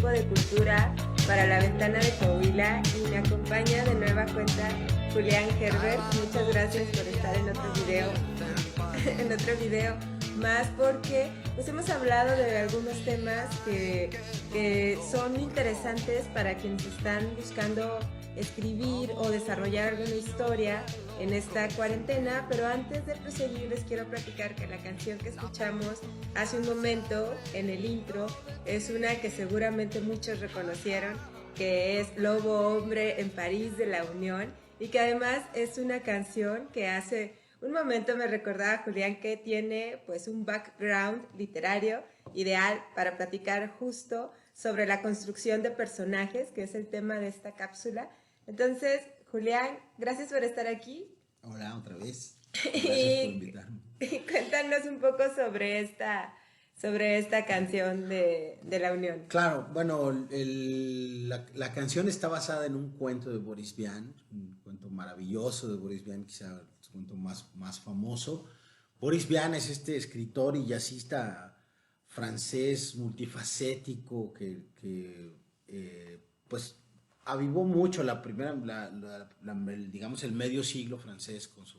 poco de cultura para la ventana de Coahuila y me acompaña de nueva cuenta Julián Herbert. Muchas gracias por estar en otro video, en otro video más porque pues hemos hablado de algunos temas que son interesantes para quienes están buscando escribir o desarrollar alguna historia en esta cuarentena, pero antes de proseguir les quiero platicar que la canción que escuchamos hace un momento en el intro es una que seguramente muchos reconocieron, que es Lobo Hombre en París de la Unión, y que además es una canción que hace un momento me recordaba a Julián que tiene pues un background literario ideal para platicar justo sobre la construcción de personajes, que es el tema de esta cápsula. Entonces, Julián, gracias por estar aquí. Hola, otra vez. Gracias por invitarme. Y cuéntanos un poco sobre esta canción de la Unión. Claro, bueno, la canción está basada en un cuento de Boris Vian, un cuento maravilloso de Boris Vian, quizá el cuento más famoso. Boris Vian es este escritor y jazzista francés multifacético que pues avivó mucho digamos el medio siglo francés con su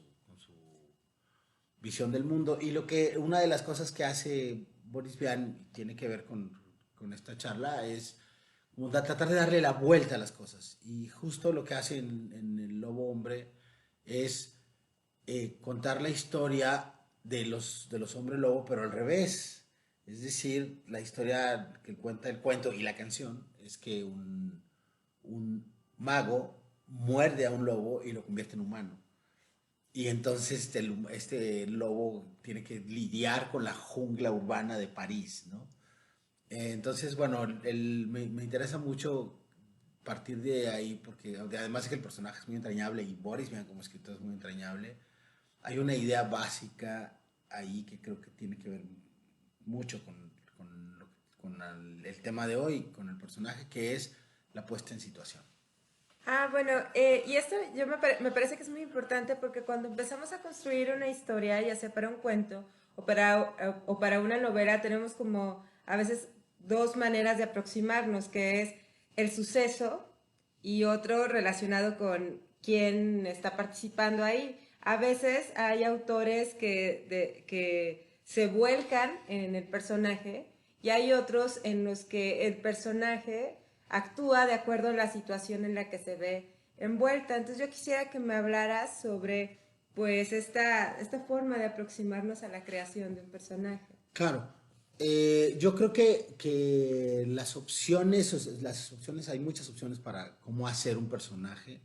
visión del mundo. Y una de las cosas que hace Boris Vian tiene que ver con esta charla es como tratar de darle la vuelta a las cosas. Y justo lo que hace en El Lobo Hombre es contar la historia de los hombres lobo, pero al revés. Es decir, la historia que cuenta el cuento y la canción es que un mago muerde a un lobo y lo convierte en humano. Y entonces este lobo tiene que lidiar con la jungla urbana de París, ¿no? Entonces, bueno, me interesa mucho partir de ahí porque además de que el personaje es muy entrañable y Boris Vian como escritor es muy entrañable, hay una idea básica ahí que creo que tiene que ver mucho con el tema de hoy, con el personaje, que es la puesta en situación. Bueno, y esto me parece que es muy importante porque cuando empezamos a construir una historia, ya sea para un cuento o para una novela, tenemos como a veces dos maneras de aproximarnos, que es el suceso y otro relacionado con quién está participando ahí. A veces hay autores que se vuelcan en el personaje y hay otros en los que el personaje actúa de acuerdo a la situación en la que se ve envuelta. Entonces yo quisiera que me hablaras sobre pues esta forma de aproximarnos a la creación de un personaje. Claro, yo creo que hay muchas opciones para cómo hacer un personaje.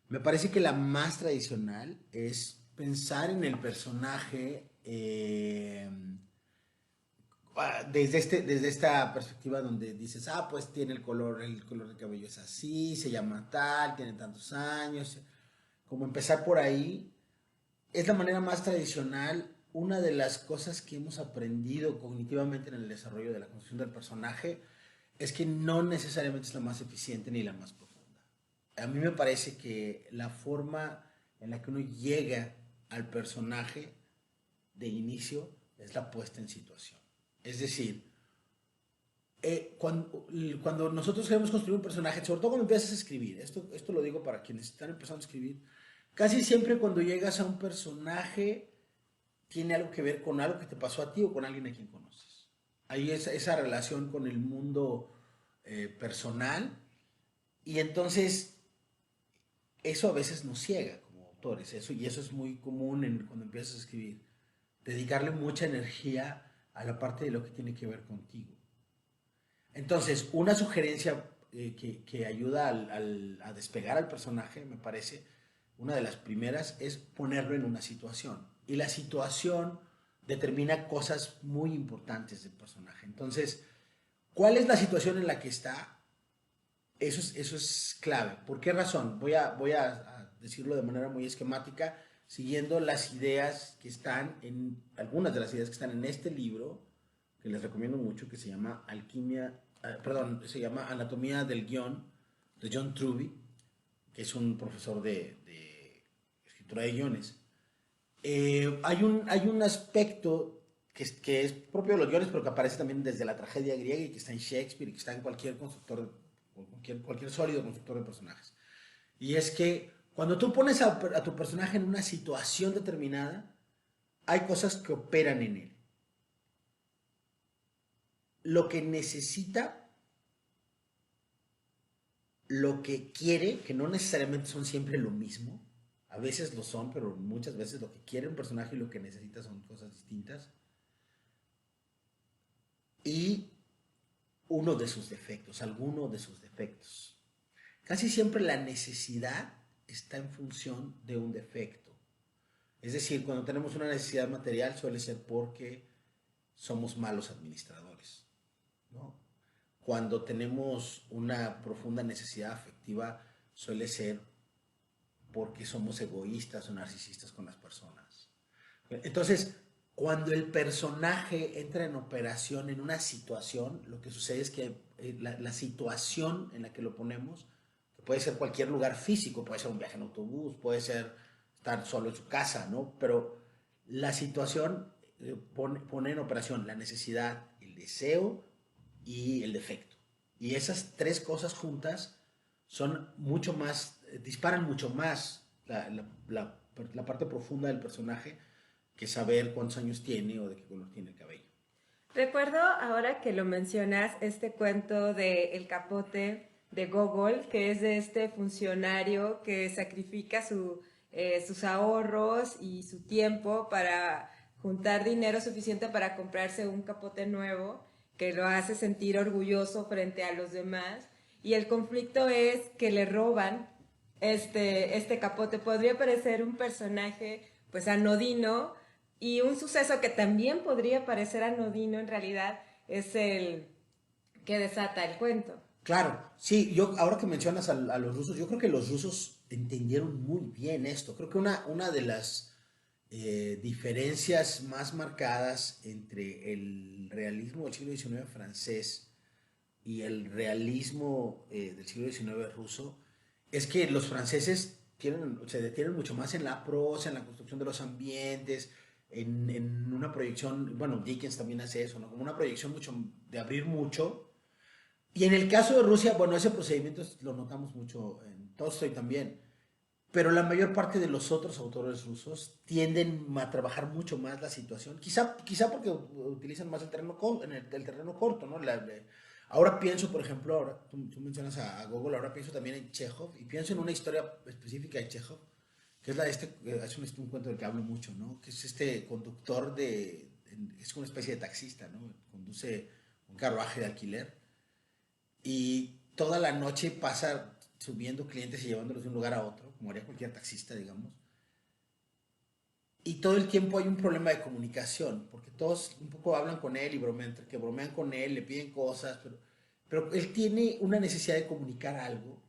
Me parece que la más tradicional es pensar en el personaje desde esta perspectiva donde dices, pues tiene el color de cabello es así, se llama tal, tiene tantos años. Como empezar por ahí es la manera más tradicional. Una de las cosas que hemos aprendido cognitivamente en el desarrollo de la construcción del personaje es que no necesariamente es la más eficiente ni la más profunda. A mí me parece que la forma en la que uno llega al personaje de inicio es la puesta en situación. Es decir, cuando nosotros queremos construir un personaje, sobre todo cuando empiezas a escribir, esto lo digo para quienes están empezando a escribir, casi siempre cuando llegas a un personaje tiene algo que ver con algo que te pasó a ti o con alguien a quien conoces. Hay esa relación con el mundo personal y entonces eso a veces nos ciega como autores, y eso es muy común cuando empiezas a escribir, dedicarle mucha energía a la parte de lo que tiene que ver contigo. Entonces, una sugerencia que ayuda a despegar al personaje, me parece, una de las primeras es ponerlo en una situación. Y la situación determina cosas muy importantes del personaje. Entonces, ¿cuál es la situación en la que está? Eso es clave. ¿Por qué razón? Voy a decirlo de manera muy esquemática, siguiendo las ideas que están algunas de las ideas que están en este libro, que les recomiendo mucho, que se llama se llama Anatomía del Guión, de John Truby, que es un profesor de escritura de guiones. Hay un aspecto que es propio de los guiones, pero que aparece también desde la tragedia griega y que está en Shakespeare y que está en cualquier constructor, cualquier sólido constructor de personajes. Y es que cuando tú pones a tu personaje en una situación determinada, hay cosas que operan en él. Lo que necesita, lo que quiere, que no necesariamente son siempre lo mismo, a veces lo son, pero muchas veces lo que quiere un personaje y lo que necesita son cosas distintas. Y uno de sus defectos, alguno de sus defectos. Casi siempre la necesidad está en función de un defecto. Es decir, cuando tenemos una necesidad material suele ser porque somos malos administradores, ¿no? Cuando tenemos una profunda necesidad afectiva suele ser porque somos egoístas o narcisistas con las personas. Entonces, cuando el personaje entra en operación en una situación, lo que sucede es que la situación en la que lo ponemos, que puede ser cualquier lugar físico, puede ser un viaje en autobús, puede ser estar solo en su casa, ¿no? Pero la situación pone en operación la necesidad, el deseo y el defecto. Y esas tres cosas juntas son mucho más, disparan mucho más la parte profunda del personaje que saber cuántos años tiene o de qué color tiene el cabello. Recuerdo ahora que lo mencionas, este cuento de El Capote de Gogol, que es de este funcionario que sacrifica sus ahorros y su tiempo para juntar dinero suficiente para comprarse un capote nuevo, que lo hace sentir orgulloso frente a los demás. Y el conflicto es que le roban este capote. Podría parecer un personaje pues anodino, y un suceso que también podría parecer anodino en realidad es el que desata el cuento. Claro, sí, yo ahora que mencionas a los rusos, yo creo que los rusos entendieron muy bien esto. Creo que una de las diferencias más marcadas entre el realismo del siglo XIX francés y el realismo del siglo XIX ruso es que los franceses se detienen mucho más en la prosa, en la construcción de los ambientes, en una proyección, bueno, Dickens también hace eso, ¿no? Como una proyección mucho de abrir mucho. Y en el caso de Rusia, bueno, ese procedimiento lo notamos mucho en Tolstoy también, pero la mayor parte de los otros autores rusos tienden a trabajar mucho más la situación, quizá porque utilizan más el terreno corto, ¿no? Ahora pienso, por ejemplo, ahora tú mencionas a Gogol, ahora pienso también en Chekhov y pienso en una historia específica de Chekhov, que es un cuento del que hablo mucho, ¿no? Que es este conductor es una especie de taxista, ¿no? Conduce un carruaje de alquiler y toda la noche pasa subiendo clientes y llevándolos de un lugar a otro, como haría cualquier taxista, digamos. Y todo el tiempo hay un problema de comunicación, porque todos un poco hablan con él y bromean, entre que bromean con él, le piden cosas, pero él tiene una necesidad de comunicar algo.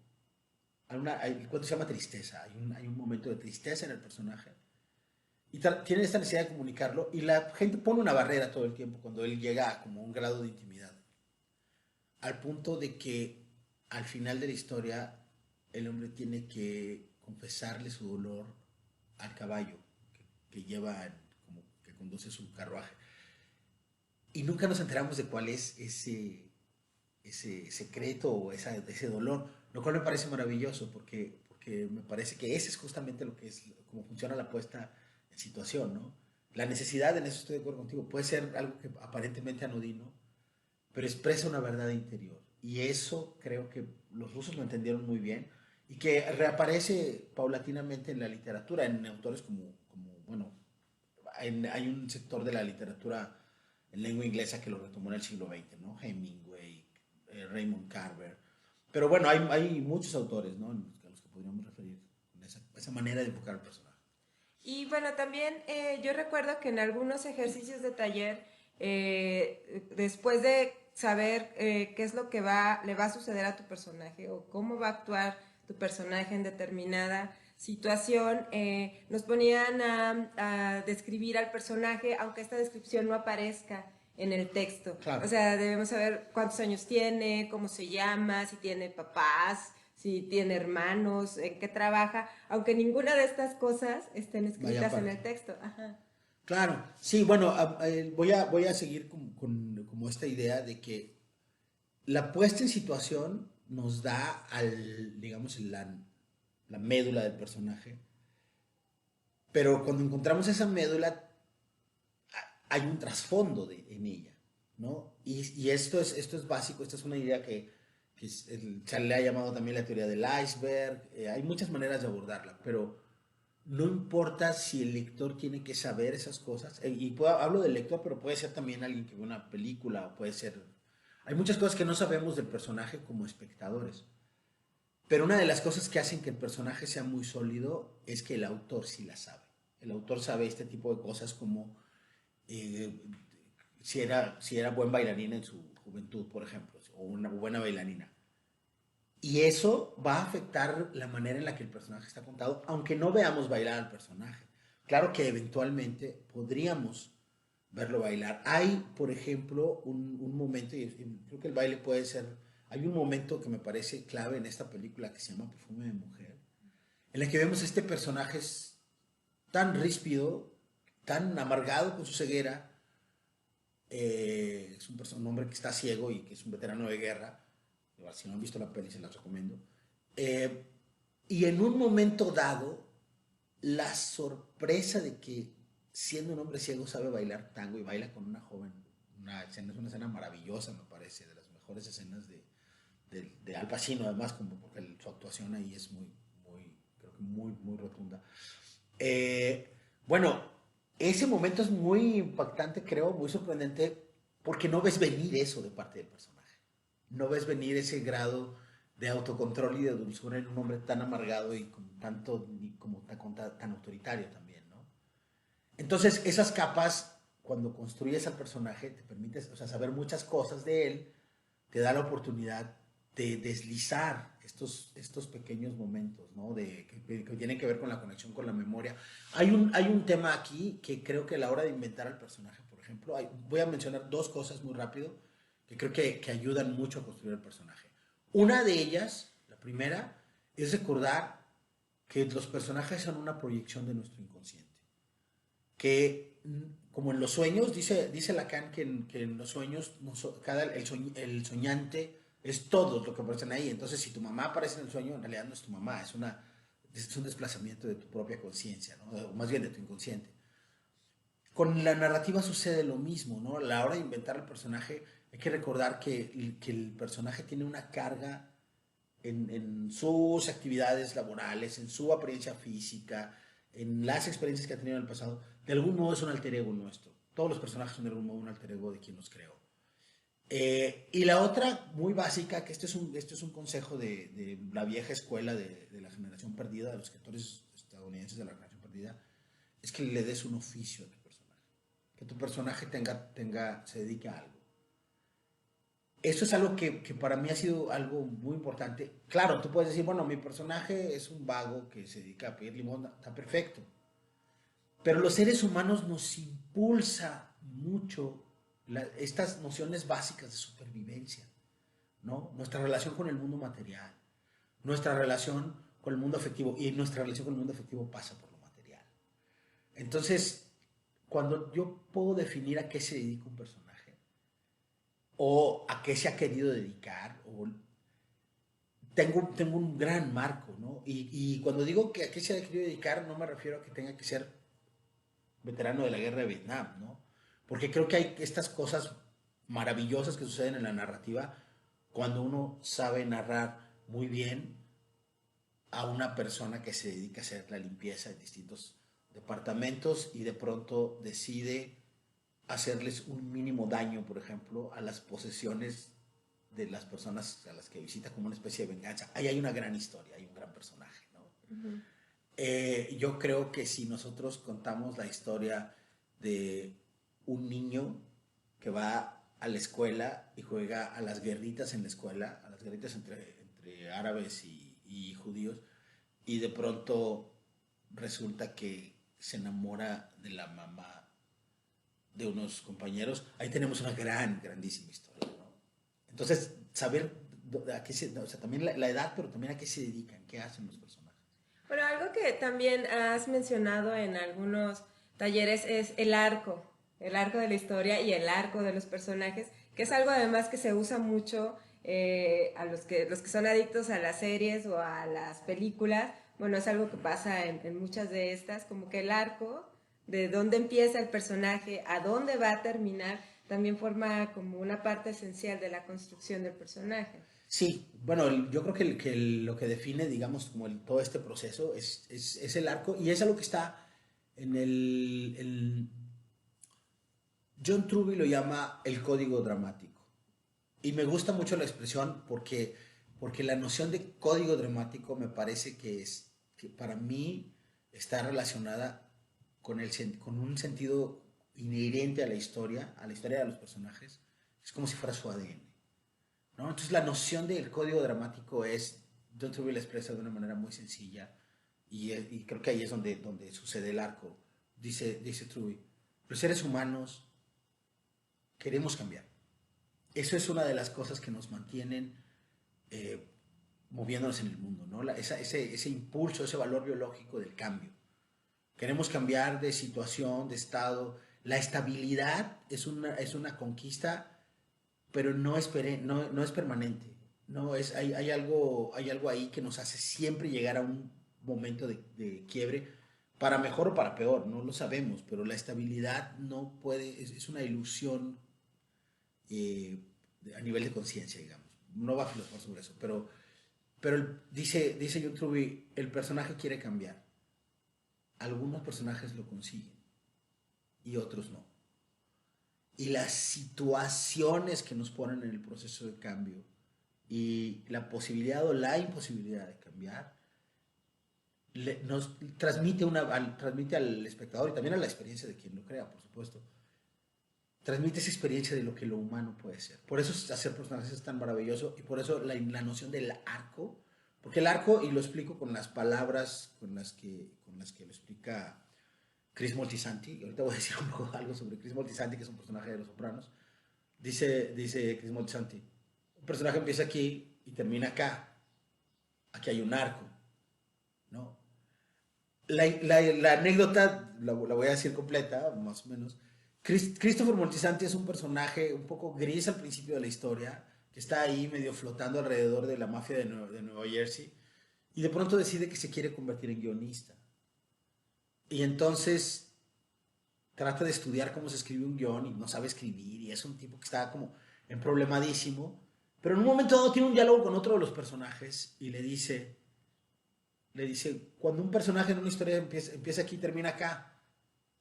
El cuento se llama tristeza, hay un momento de tristeza en el personaje. Y tiene esta necesidad de comunicarlo y la gente pone una barrera todo el tiempo cuando él llega a como un grado de intimidad. Al punto de que al final de la historia el hombre tiene que confesarle su dolor al caballo que lleva, como que conduce su carruaje. Y nunca nos enteramos de cuál es ese secreto o ese dolor, lo cual me parece maravilloso porque me parece que ese es justamente lo que es, cómo funciona la puesta en situación, ¿no? La necesidad, en eso estoy de acuerdo contigo, puede ser algo que aparentemente anodino, pero expresa una verdad interior. Y eso creo que los rusos lo entendieron muy bien y que reaparece paulatinamente en la literatura, en autores bueno, hay un sector de la literatura en lengua inglesa que lo retomó en el siglo XX, ¿no? Hemingway, Raymond Carver. Pero bueno, hay muchos autores, ¿no? A los que podríamos referir con esa manera de enfocar al personaje. Y bueno, también yo recuerdo que en algunos ejercicios de taller, después de saber qué es lo que le va a suceder a tu personaje o cómo va a actuar tu personaje en determinada situación, nos ponían a describir al personaje, aunque esta descripción no aparezca en el texto. Claro. O sea, debemos saber cuántos años tiene, cómo se llama, si tiene papás, si tiene hermanos, en qué trabaja, aunque ninguna de estas cosas estén escritas en el texto. Ajá. Claro, sí, bueno, voy a seguir como esta idea de que la puesta en situación nos da digamos, la médula del personaje, pero cuando encontramos esa médula hay un trasfondo en ella, ¿no? Y esto es básico, esta es una idea que se le ha llamado también la teoría del iceberg, hay muchas maneras de abordarla, pero no importa si el lector tiene que saber esas cosas, hablo del lector, pero puede ser también alguien que ve una película, o puede ser... Hay muchas cosas que no sabemos del personaje como espectadores, pero una de las cosas que hacen que el personaje sea muy sólido es que el autor sí la sabe. El autor sabe este tipo de cosas como eh, si era buen bailarín en su juventud, por ejemplo, o una buena bailarina. Y eso va a afectar la manera en la que el personaje está contado, aunque no veamos bailar al personaje. Claro que eventualmente podríamos verlo bailar. Hay, por ejemplo, un momento, y creo que el baile puede ser, hay un momento que me parece clave en esta película que se llama Perfume de Mujer, en la que vemos a este personaje tan ríspido, tan amargado con su ceguera, es un hombre que está ciego y que es un veterano de guerra. Si no han visto la peli, se las recomiendo. Eh, y en un momento dado, la sorpresa de que siendo un hombre ciego sabe bailar tango y baila con una joven. Es una escena maravillosa, me parece, de las mejores escenas de Al Pacino, además, como porque su actuación ahí es creo que muy rotunda. Bueno, ese momento es muy impactante, creo, muy sorprendente, porque no ves venir eso de parte del personaje. No ves venir ese grado de autocontrol y de dulzura en un hombre tan amargado y con tanto, y como tan autoritario también, ¿no? Entonces, esas capas, cuando construyes al personaje, te permites, o sea, saber muchas cosas de él, te da la oportunidad de deslizar estos pequeños momentos, ¿no? Que tienen que ver con la conexión con la memoria. Hay un tema aquí que creo que a la hora de inventar al personaje, por ejemplo, voy a mencionar dos cosas muy rápido que creo que ayudan mucho a construir el personaje. Una de ellas, la primera, es recordar que los personajes son una proyección de nuestro inconsciente. Que como en los sueños, dice Lacan que en los sueños el soñante es todo lo que aparecen ahí. Entonces, si tu mamá aparece en el sueño, en realidad no es tu mamá, es un desplazamiento de tu propia conciencia, ¿no? O más bien de tu inconsciente. Con la narrativa sucede lo mismo, ¿no? A la hora de inventar el personaje, hay que recordar que el personaje tiene una carga en sus actividades laborales, en su apariencia física, en las experiencias que ha tenido en el pasado. De algún modo es un alter ego nuestro. Todos los personajes son de algún modo un alter ego de quien los creó. Y la otra, muy básica, que este es un consejo de la vieja escuela de la generación perdida, de los escritores estadounidenses de la generación perdida, es que le des un oficio a tu personaje. Que tu personaje se dedique a algo. Eso es algo que para mí ha sido algo muy importante. Claro, tú puedes decir, bueno, mi personaje es un vago que se dedica a pedir limosna, está perfecto. Pero los seres humanos nos impulsa mucho estas nociones básicas de supervivencia, ¿no? Nuestra relación con el mundo material, nuestra relación con el mundo afectivo, y nuestra relación con el mundo afectivo pasa por lo material. Entonces, cuando yo puedo definir a qué se dedica un personaje, o a qué se ha querido dedicar, o tengo un gran marco, ¿no? Y cuando digo que a qué se ha querido dedicar, no me refiero a que tenga que ser veterano de la guerra de Vietnam, ¿no? Porque creo que hay estas cosas maravillosas que suceden en la narrativa cuando uno sabe narrar muy bien a una persona que se dedica a hacer la limpieza en distintos departamentos y de pronto decide hacerles un mínimo daño, por ejemplo, a las posesiones de las personas a las que visita como una especie de venganza. Ahí hay una gran historia, hay un gran personaje, ¿no? Uh-huh. Yo creo que si nosotros contamos la historia de un niño que va a la escuela y juega a las guerritas en la escuela, a las guerritas entre árabes y judíos, y de pronto resulta que se enamora de la mamá de unos compañeros, ahí tenemos una grandísima historia, ¿no? Entonces, saber a qué o sea, también la edad, pero también a qué se dedican, qué hacen los personajes. Bueno, algo que también has mencionado en algunos talleres es el arco de la historia y el arco de los personajes, que es algo además que se usa mucho a los que son adictos a las series o a las películas. Bueno, es algo que pasa en muchas de estas, como que el arco de dónde empieza el personaje, a dónde va a terminar, también forma como una parte esencial de la construcción del personaje. Sí, bueno, yo creo que lo que define, digamos, como todo este proceso es el arco y es algo que está en John Truby lo llama el código dramático. Y me gusta mucho la expresión porque la noción de código dramático me parece que para mí está relacionada con un sentido inherente a la historia de los personajes. Es como si fuera su ADN, ¿no? Entonces la noción del código dramático John Truby la expresa de una manera muy sencilla y creo que ahí es donde sucede el arco. Dice Truby, los seres humanos queremos cambiar. Eso es una de las cosas que nos mantienen eh, moviéndonos en el mundo, ¿no? Ese impulso, ese valor biológico del cambio. Queremos cambiar de situación, de estado. La estabilidad es una conquista, pero no es permanente. No es, hay algo ahí que nos hace siempre llegar a un momento de quiebre, para mejor o para peor, no lo sabemos, pero la estabilidad no puede, es una ilusión eh, a nivel de conciencia, digamos. No va a filosofar sobre eso, pero dice John Truby, el personaje quiere cambiar. Algunos personajes lo consiguen y otros no. Y las situaciones que nos ponen en el proceso de cambio y la posibilidad o la imposibilidad de cambiar nos transmite al espectador y también a la experiencia de quien lo crea, por supuesto, transmite esa experiencia de lo que lo humano puede ser. Por eso hacer personajes es tan maravilloso y por eso la noción del arco, porque el arco, y lo explico con las palabras con las que lo explica Chris Moltisanti, y ahorita voy a decir un poco algo sobre Chris Moltisanti, que es un personaje de Los Sopranos. Dice Chris Moltisanti, un personaje empieza aquí y termina acá. Aquí hay un arco, ¿no? La anécdota la voy a decir completa, más o menos. Christopher Moltisanti es un personaje un poco gris al principio de la historia, que está ahí medio flotando alrededor de la mafia de Nueva Jersey, y de pronto decide que se quiere convertir en guionista. Y entonces trata de estudiar cómo se escribe un guión y no sabe escribir, y es un tipo que está como problemadísimo, pero en un momento dado tiene un diálogo con otro de los personajes y le dice, cuando un personaje en una historia empieza aquí y termina acá,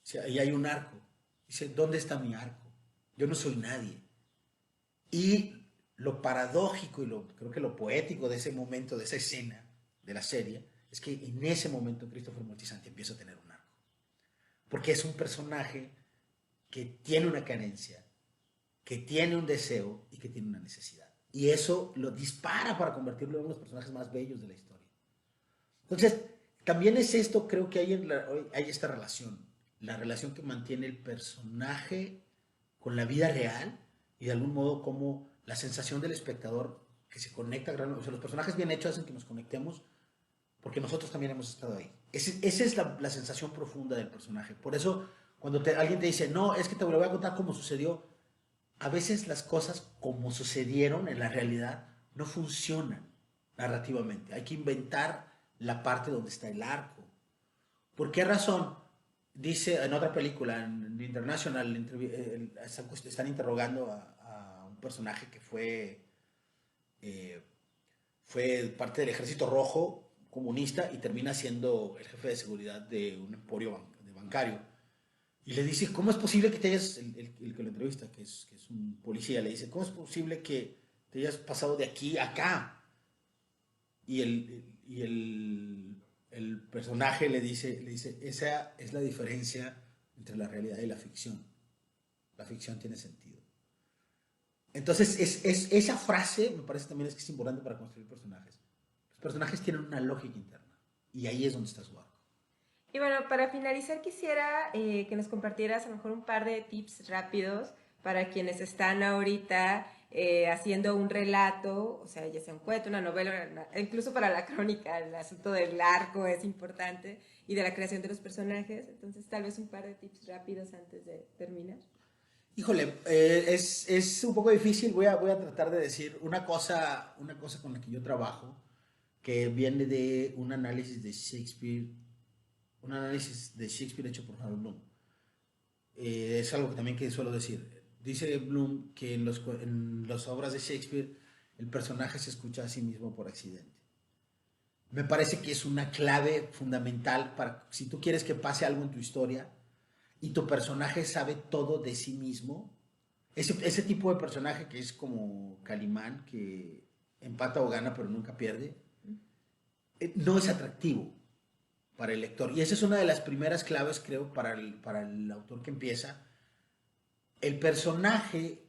o sea, y hay un arco, dice, ¿dónde está mi arco? Yo no soy nadie. Y lo paradójico y creo que lo poético de ese momento, de esa escena de la serie, es que en ese momento Christopher Moltisanti empieza a tener un arco. Porque es un personaje que tiene una carencia, que tiene un deseo y que tiene una necesidad. Y eso lo dispara para convertirlo en uno de los personajes más bellos de la historia. Entonces, también es esto, creo que hay esta relación, la relación que mantiene el personaje con la vida real y de algún modo como la sensación del espectador que se conecta, o sea, los personajes bien hechos hacen que nos conectemos porque nosotros también hemos estado ahí. Esa es la sensación profunda del personaje. Por eso, cuando alguien te dice, no, es que te lo voy a contar cómo sucedió, a veces las cosas como sucedieron en la realidad no funcionan narrativamente. Hay que inventar la parte donde está el arco. ¿Por qué razón? Dice en otra película, en The International, están interrogando a un personaje que fue parte del Ejército Rojo comunista y termina siendo el jefe de seguridad de un emporio bancario. Y le dice, ¿cómo es posible que te hayas, el que lo entrevista, que es un policía, le dice, ¿cómo es posible que te hayas pasado de aquí a acá? Y el personaje le dice, esa es la diferencia entre la realidad y la ficción. La ficción tiene sentido. Entonces, esa frase me parece también que es importante para construir personajes. Los personajes tienen una lógica interna y ahí es donde está su arco. Y bueno, para finalizar quisiera que nos compartieras a lo mejor un par de tips rápidos para quienes están ahorita haciendo un relato, o sea, ya sea un cuento, una novela, incluso para la crónica, el asunto del arco es importante y de la creación de los personajes. Entonces, tal vez un par de tips rápidos antes de terminar. Híjole, es un poco difícil. Voy a tratar de decir una cosa con la que yo trabajo, que viene de un análisis de Shakespeare hecho por Harold Bloom. Es algo que también que suelo decir. Dice Bloom que en las obras de Shakespeare el personaje se escucha a sí mismo por accidente. Me parece que es una clave fundamental para si tú quieres que pase algo en tu historia y tu personaje sabe todo de sí mismo. Ese tipo de personaje que es como Calimán, que empata o gana pero nunca pierde, no es atractivo para el lector. Y esa es una de las primeras claves, creo, para el autor que empieza. El personaje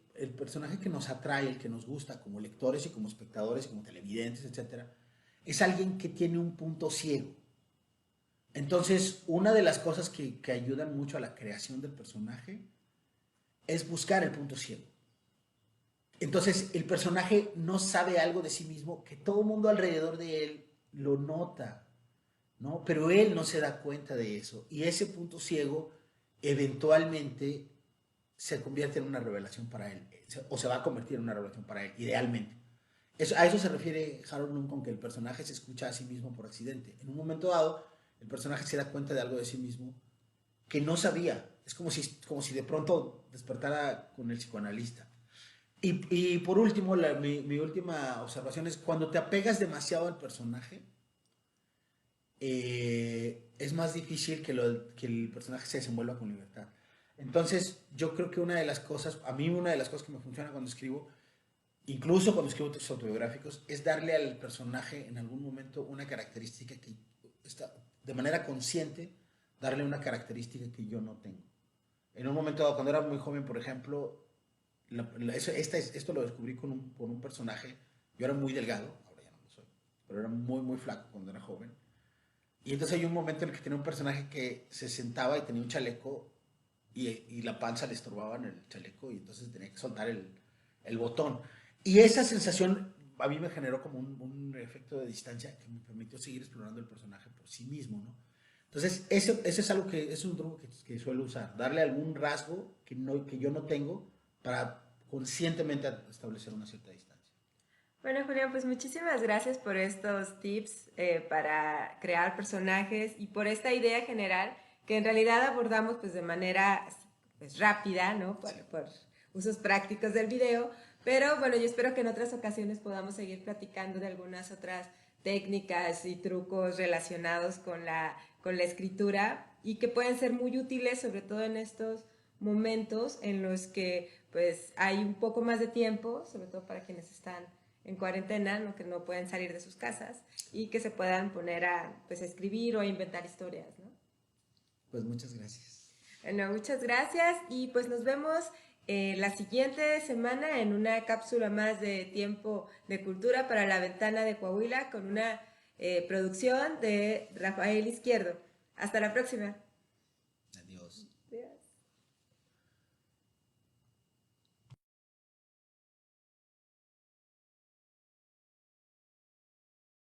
que nos atrae, el que nos gusta como lectores y como espectadores, como televidentes, etcétera, es alguien que tiene un punto ciego. Entonces, una de las cosas que ayudan mucho a la creación del personaje es buscar el punto ciego. Entonces, el personaje no sabe algo de sí mismo que todo el mundo alrededor de él lo nota, ¿no? Pero él no se da cuenta de eso. Y ese punto ciego eventualmente se convierte en una revelación para él, o se va a convertir en una revelación para él, idealmente. A eso se refiere Harold Bloom con que el personaje se escucha a sí mismo por accidente. En un momento dado, el personaje se da cuenta de algo de sí mismo que no sabía. Es como si de pronto despertara con el psicoanalista. Y por último, mi última observación es cuando te apegas demasiado al personaje, es más difícil que el personaje se desenvuelva con libertad. Entonces, yo creo que una de las cosas que me funciona cuando escribo, incluso cuando escribo textos autobiográficos, es darle al personaje en algún momento una característica que está, de manera consciente, darle una característica que yo no tengo. En un momento dado, cuando era muy joven, por ejemplo, esto lo descubrí con un personaje. Yo era muy delgado, ahora ya no lo soy, pero era muy, muy flaco cuando era joven. Y entonces hay un momento en el que tenía un personaje que se sentaba y tenía un chaleco y la panza le estorbaba en el chaleco y entonces tenía que soltar el botón. Y esa sensación a mí me generó como un efecto de distancia que me permitió seguir explorando el personaje por sí mismo, ¿no? Entonces, ese es algo es un truco que suelo usar, darle algún rasgo que yo no tengo para conscientemente establecer una cierta distancia. Bueno, Julián, pues muchísimas gracias por estos tips para crear personajes y por esta idea general que en realidad abordamos pues de manera pues, rápida, ¿no? Por usos prácticos del video, pero bueno, yo espero que en otras ocasiones podamos seguir platicando de algunas otras técnicas y trucos relacionados con la escritura y que pueden ser muy útiles, sobre todo en estos momentos en los que pues hay un poco más de tiempo, sobre todo para quienes están en cuarentena, ¿no? Que no pueden salir de sus casas y que se puedan poner a pues, escribir o a inventar historias, ¿no? Pues muchas gracias. Bueno, muchas gracias y pues nos vemos la siguiente semana en una cápsula más de Tiempo de Cultura para la Ventana de Coahuila con una producción de Rafael Izquierdo. Hasta la próxima.